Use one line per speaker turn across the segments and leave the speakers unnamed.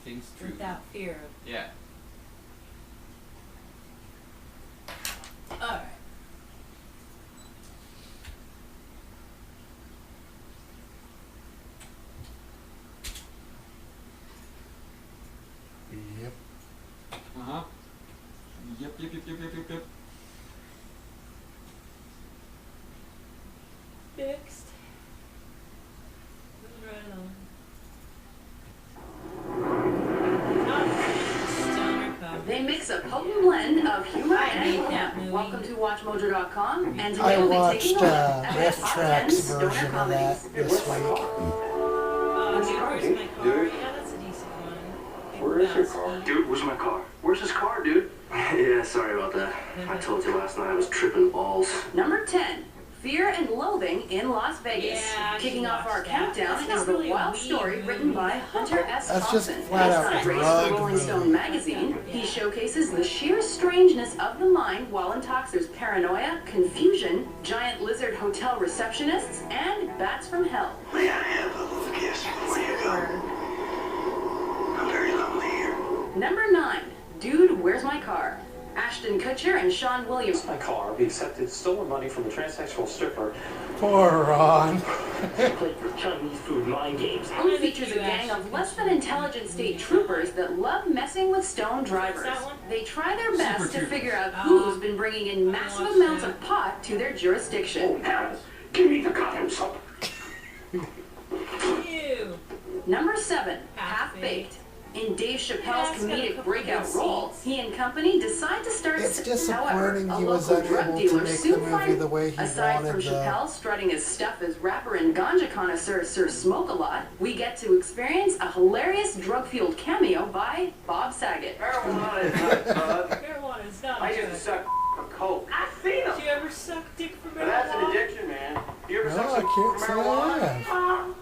things true.
Without fear.
Yeah.
Alright.
Yep.
Uh-huh. Yep.
Fixed. Moving right along. Stoner comedy.
They mix a potent blend of humor
I
and
hate
glam.
that movie.
Welcome to WatchMojo.com, and
I
today we'll be
watched
taking a look at the
Riff
top 10
Track's
stoner
version of
comedies.
that this week.
Oh, dude, where's my car?
Dude.
Yeah, that's a decent one. Big
Where is your
mouse
car?
feet.
Dude, where's my car? Where's his car, dude? Yeah, sorry about that. I told you last night I was tripping balls.
Number 10, Fear and Loathing in Las Vegas.
Yeah, I
Kicking
should
off
watch
our
that.
countdown
That's not
is the
really a
wild
weed
story
movie.
written by Hunter S.
That's just
Thompson.
flat
Based
out
on praise
drug
from Rolling Stone
movie.
magazine, he
Yeah.
showcases the sheer strangeness of the mind while intoxicates paranoia, confusion, giant lizard hotel receptionists, and bats from hell.
May I have a little kiss before you go? I'm very lonely here.
Number 9, Dude, Where's My Car? Ashton Kutcher and Sean Williams.
My car. We accepted stolen money from a transsexual stripper.
Poor Ron.
Played for Chinese food mind games.
Film features a gang of less than intelligent state troopers that love messing with stone drivers.
that one?
They try their best
Super
to
Troopers.
figure out
Oh.
who's been bringing in massive
watched
amounts
that.
of pot to their jurisdiction.
Alice, give me the goddamn soap.
Ew.
Number 7,
Half-Baked.
Half-Baked. In Dave
Yeah,
Chappelle's
it's got a
comedic
couple
breakout
good
role,
scenes.
he and company decide to start.
It's
However,
disappointing
a
he was
local drug
unable to
dealer
make the
soon
movie
finds-
the way he
Aside from
wanted the...
Chappelle strutting his stuff as rapper and ganja connoisseur Sir Smoke-A-Lot, we get to experience a hilarious drug-fueled cameo by Bob Saget.
Marijuana is not drug.
Marijuana is not
I
a
used to
drug.
suck coke. I've seen them.
Did you ever suck dick for
But that's an
marijuana?
addiction, man. You ever
No,
suck
I
some
can't say
marijuana?
I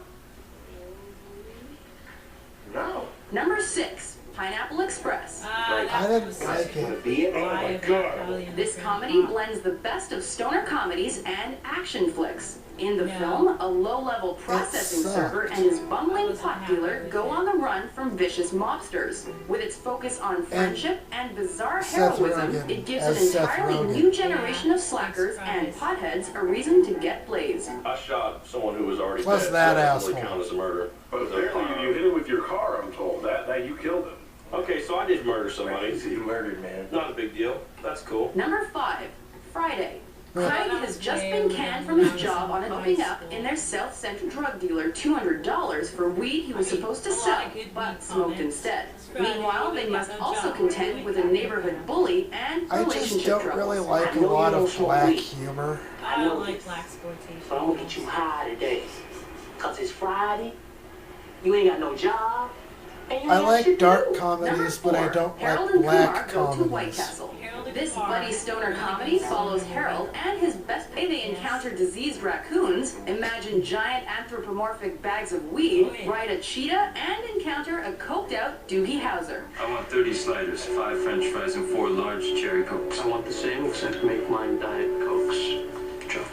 No.
Number 6, Pineapple Express.
Ah,
I
that
didn't
was
like it.
Be it?
Lie of Italian
This
Grand
comedy
Pop.
blends the best of stoner comedies and action flicks. In the
Yeah.
film, a low-level processing
sucked.
server and his
I
bumbling
wasn't
pot
happy
dealer
with
go
it.
on the run from vicious mobsters. With its focus on friendship and bizarre
Seth
heroism,
Rogen
it gives
as
an
Seth
entirely
Rogen.
new generation
Yeah,
of slackers and
surprise.
potheads a reason to get blazed.
I shot someone who was already
Plus
dead.
that
so that doesn't
asshole.
count as a murder.
But apparently you hit him with your car, I'm told. That you killed him.
Okay, so I did murder somebody.
He murdered, man.
Not a big deal. That's cool.
Number 5, Friday.
Yeah.
Craig
That
has
was
just
way
been
when
canned
I
from his
was
job on
in
hooking
high
up
school.
in their South Central drug dealer $200 for weed he was
I mean,
supposed to
a lot
sell,
of good
but
weed
smoked
comments.
instead.
It's Friday,
Meanwhile,
we
they
got
must
no
also
job.
contend with a neighborhood bully and
I just
relationship
don't
troubles.
really like a
I know
lot
you don't
of
smoke
black
weed.
humor.
I don't like black exploitation.
So I'm gonna get you high today. Cause it's Friday. You ain't got no job. And you
I
ain't got
like
shit to
dark
do.
comedies,
Number
but I
4,
don't
Harold
like
and
black
Kumar go to White
comedies.
Castle.
Harold and
This
Kumar,
buddy stoner
really
comedy
good
follows
story.
Harold and his best buddy. They encounter diseased raccoons, imagine giant anthropomorphic bags of weed,
Oh, yeah.
ride a cheetah, and encounter a coked-out Doogie Howser.
I want 30 sliders, 5 french fries, and 4 large cherry cokes.
I want the same, except make mine Diet Cokes.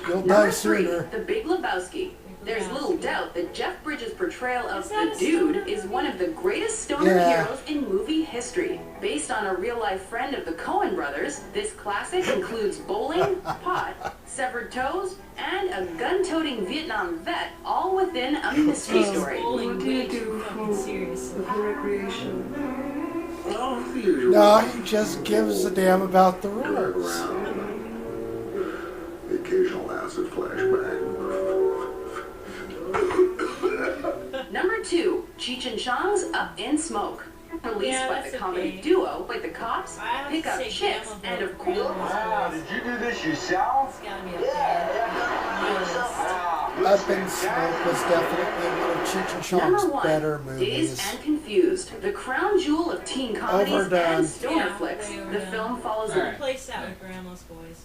You'll
Number
die
3,
sooner.
The Big Lebowski. There's little doubt that Jeff Bridges' portrayal of
Is that
the
a
Dude
stoner
is
movie?
one of the greatest stoner
Yeah.
heroes in movie history. Based on a real-life friend of the Coen brothers, this classic includes bowling, pot, severed toes, and a gun-toting Vietnam vet, all within a mystery story.
Bowling way too fucking serious.
No, he just gives a damn about the rules.
The occasional acid flashback.
Number 2, Cheech and Chong's Up in Smoke. Released
Yeah,
by
that's
the comedy
okay.
duo with the cops,
I have
pick
to
up
say
chicks,
Grandma
and of
Vote.
course,
Grandma's
Did you do this yourself?
It's gotta be up there.
Up in Smoke was definitely one of Cheech and
Number
Chong's
1,
better
Dazed
movies.
and Confused, the crown jewel of teen comedies
Overdone.
and stoner
Yeah,
flicks.
way
The
overdone.
film follows
Alright.
Replace that with Grandma's Boys.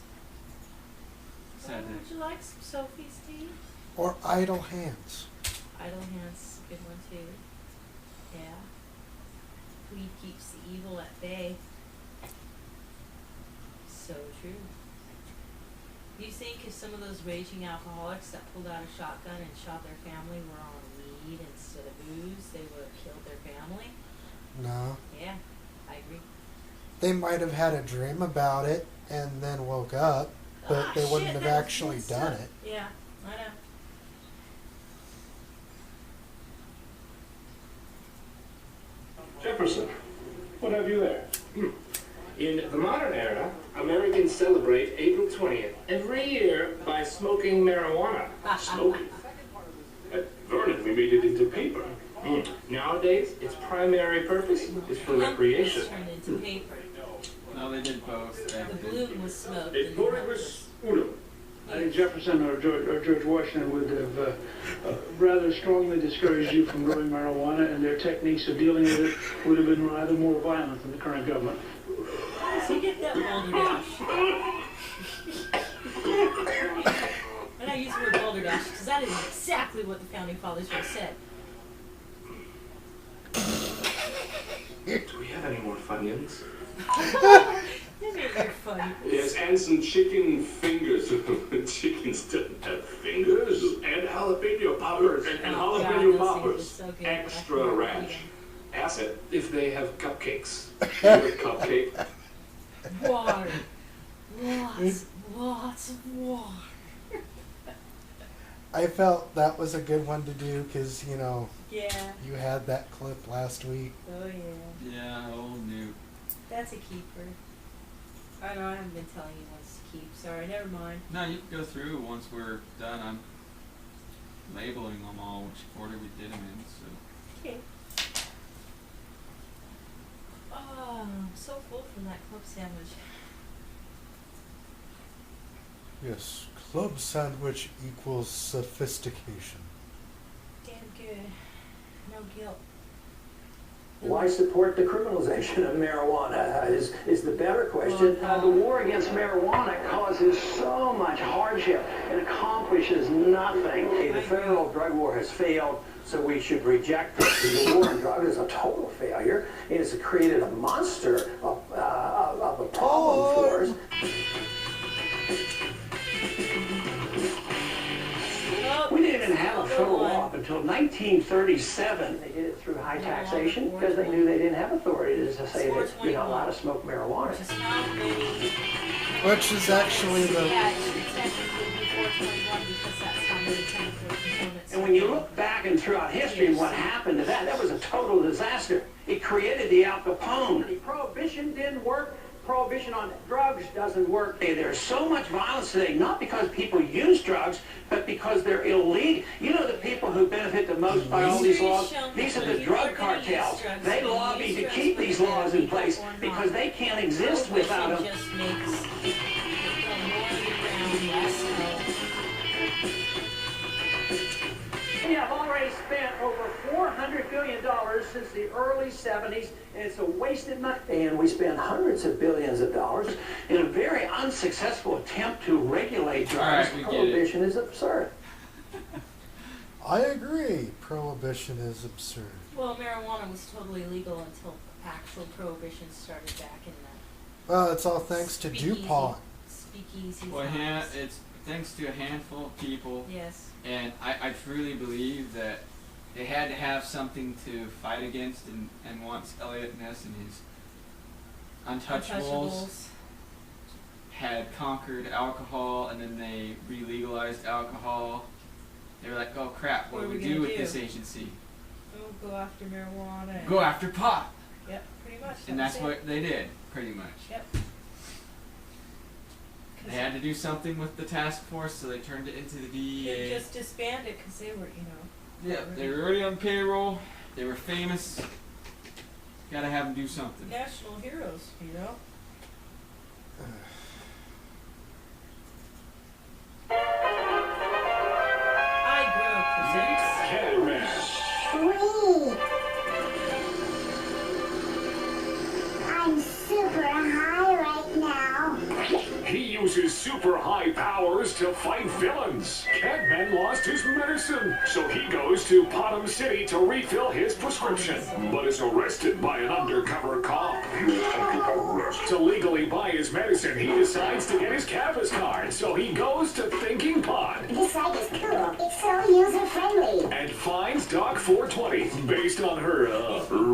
Sad day.
Would you like some Sophie's tea?
Or Idle Hands.
Idle Hands, good one too. Yeah. Weed keeps the evil at bay. So true. You think if some of those raging alcoholics that pulled out a shotgun and shot their family were on weed instead of booze, they would have killed their family?
No.
Yeah, I agree.
They might have had a dream about it and then woke up, but they wouldn't have actually done it.
Yeah, I know.
Jefferson, what have you there? In the modern era, Americans celebrate April 20th every year by smoking marijuana. Smoking? Vernon, we made it into paper. Nowadays, its primary purpose is for recreation.
Turned into paper.
No, they did both.
The gluten was smoked.
A
and the
pluribus unum.
I think Jefferson or George Washington would have rather strongly discouraged you from growing marijuana, and their techniques of dealing with it would have been rather more violent than the current government.
So you get that balderdash. And I use the word balderdash because that is exactly what the founding fathers would have said.
Do we have any more Funyuns?
You're funny.
Yes, and some chicken fingers. Chickens don't have fingers. And jalapeno poppers. And
Oh, God,
jalapeno
those
poppers.
things are so good.
Extra
I can't
ranch.
eat
Acid if they have cupcakes. Favorite cupcake?
them. Water. Lots of water.
I felt that was a good one to do because, you know,
Yeah.
you had that clip last week.
Oh, yeah.
Yeah, old new.
That's a keeper. I know, I haven't been telling you what's to keep. Sorry, never mind.
No, you can go through once we're done. I'm labeling them all, which order we did them in. So
Okay. Oh, I'm so full from that club sandwich.
Yes, club sandwich equals sophistication.
Damn good. No guilt.
Why support the criminalization of marijuana is the better question.
The war against marijuana causes so much hardship and accomplishes nothing.
The federal drug war has failed, so we should reject it. The war on drugs is a total failure. It has created a monster of a problem for us.
We didn't even have a federal law up until 1937.
They did it through high taxation because they knew they didn't have authority to say that you're not allowed to smoke marijuana.
Just how many...
Which is actually the...
Yeah, it should technically be 421 because that's how many chemical components.
And when you look back and throughout history and what happened to that was a total disaster. It created the Al Capone.
Prohibition didn't work. Prohibition on drugs doesn't work.
There's so much violence today, not because people use drugs, but because they're illegal. You know the people who benefit the most by all these laws? These are the drug cartels. They lobby to keep these laws in place because they can't exist without them.
Just makes the more the ground less health.
We have already spent over $400 billion since the early 70s, and it's a wasted money. And we spend hundreds of billions of dollars
In a very unsuccessful attempt to regulate drugs,
all right, we get it.
Prohibition is absurd.
I agree. Prohibition is absurd.
Well, marijuana was totally legal until actual prohibition started back in the
Well, it's all thanks to
Speakeasy.
DuPont.
speakeasy
Well,
times.
it's thanks to a handful of people,
Yes.
and I truly believe that they had to have something to fight against, and once Elliot Ness and his Untouchables had conquered alcohol, and then they re-legalized alcohol, they were like, oh crap, what do we do with this agency?
Oh, go after marijuana. and-
Go after pot!
Yep, pretty much.
And
that was
that's
it.
what they did, pretty much.
Yep.
They had to do something with the task force, so they turned it into the
They
DEA.
just disbanded because they were, you know.
Yeah, they were already on payroll, they were famous. Gotta have them do something.
National heroes, you know. I grow presents.
I'm super high right now.
He uses super high powers to fight villains. Catman lost his medicine, so he goes to Potham City to refill his prescription, but is arrested by an undercover cop. To legally buy his medicine, he decides to get his Cavus card, so he goes to Thinking Pod.
This site is cool. It's so user-friendly.
And finds Doc 420, based on her,